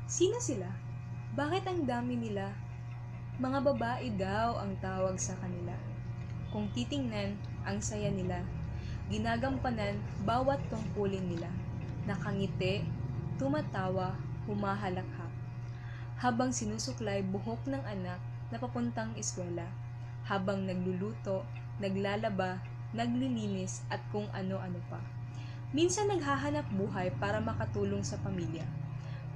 Sino sila? Bakit ang dami nila? Mga babae daw ang tawag sa kanila. Kung titingnan, ang saya nila. Ginagampanan bawat tungkulin nila. Nakangiti, tumatawa, humahalakhak. Habang sinusuklay buhok ng anak na papuntang eskwela. Habang nagluluto, naglalaba, naglilinis at kung ano-ano pa. Minsan naghahanap buhay para makatulong sa pamilya.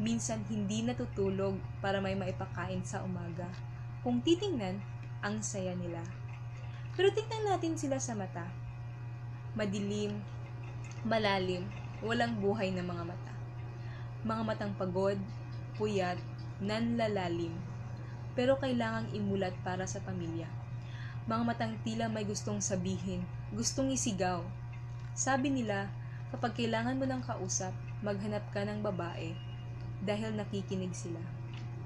Minsan hindi natutulog para may maipakain sa umaga. Kung titingnan, ang saya nila. Pero tingnan natin sila sa mata. Madilim, malalim, walang buhay na mga mata. Mga matang pagod, puyat, nanlalalim. Pero kailangang imulat para sa pamilya. Mga matang tila may gustong sabihin, gustong isigaw. Sabi nila, kapag kailangan mo ng kausap, maghanap ka ng babae dahil nakikinig sila.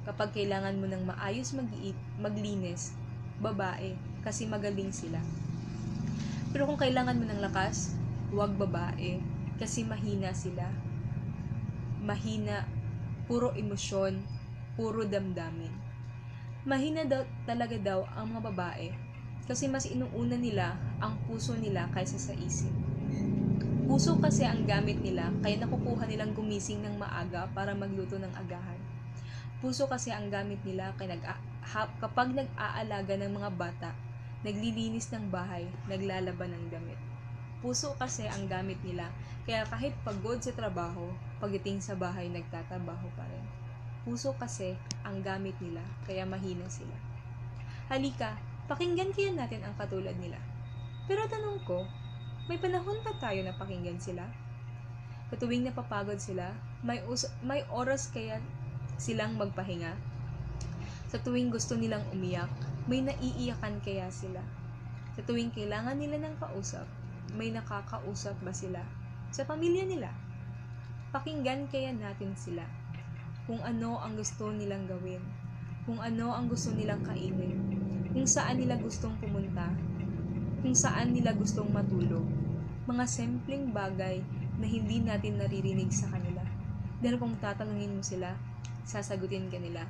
Kapag kailangan mo ng maayos maglinis, babae kasi magaling sila. Pero kung kailangan mo ng lakas, huwag babae kasi mahina sila. Mahina, puro emosyon, puro damdamin. Mahina talaga daw ang mga babae kasi mas inuuna nila ang puso nila kaysa sa isip. Puso kasi ang gamit nila kaya nakukuha nilang gumising ng maaga para magluto ng agahan. Puso kasi ang gamit nila kaya kapag nag-aalaga ng mga bata, naglilinis ng bahay, naglalaban ng damit. Puso kasi ang gamit nila kaya kahit pagod sa trabaho, pagdating sa bahay nagtatrabaho pa rin. Puso kasi ang gamit nila kaya mahina sila. Halika, pakinggan kaya natin ang katulad nila. Pero tanong ko, may panahon pa tayo na pakinggan sila? Katuwing napapagod sila, may oras kaya silang magpahinga? Sa tuwing gusto nilang umiyak, may naiiyakan kaya sila? Sa tuwing kailangan nila ng kausap, may nakakausap ba sila? Sa pamilya nila? Pakinggan kaya natin sila. Kung ano ang gusto nilang gawin, kung ano ang gusto nilang kainin, kung saan nila gustong pumunta, kung saan nila gustong matulog. Mga simpleng bagay na hindi natin naririnig sa kanila. Dahil kung tatanungin mo sila, sasagutin ka nila.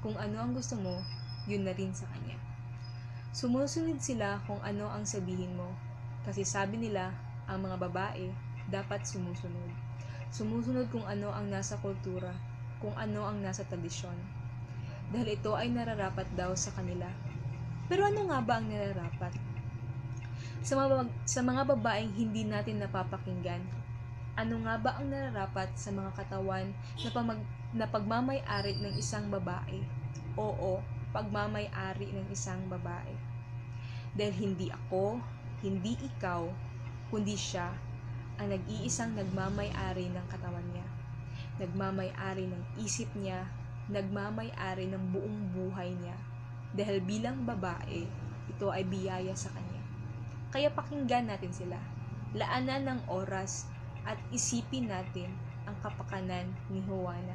Kung ano ang gusto mo, yun na rin sa kanya. Sumusunod sila kung ano ang sabihin mo. Kasi sabi nila, ang mga babae dapat sumusunod. Sumusunod kung ano ang nasa kultura, kung ano ang nasa tradisyon. Dahil ito ay nararapat daw sa kanila. Pero ano nga ba ang nararapat? Sa mga babaeng hindi natin napapakinggan, ano nga ba ang nararapat sa mga katawan na pagmamay-ari ng isang babae? Oo, pagmamay-ari ng isang babae. Dahil hindi ako, hindi ikaw, kundi siya ang nag-iisang nagmamay-ari ng katawan niya. Nagmamay-ari ng isip niya, nagmamay-ari ng buong buhay niya. Dahil bilang babae, ito ay biyaya sa kanya. Kaya pakinggan natin sila, laanan ng oras at isipin natin ang kapakanan ni Juana.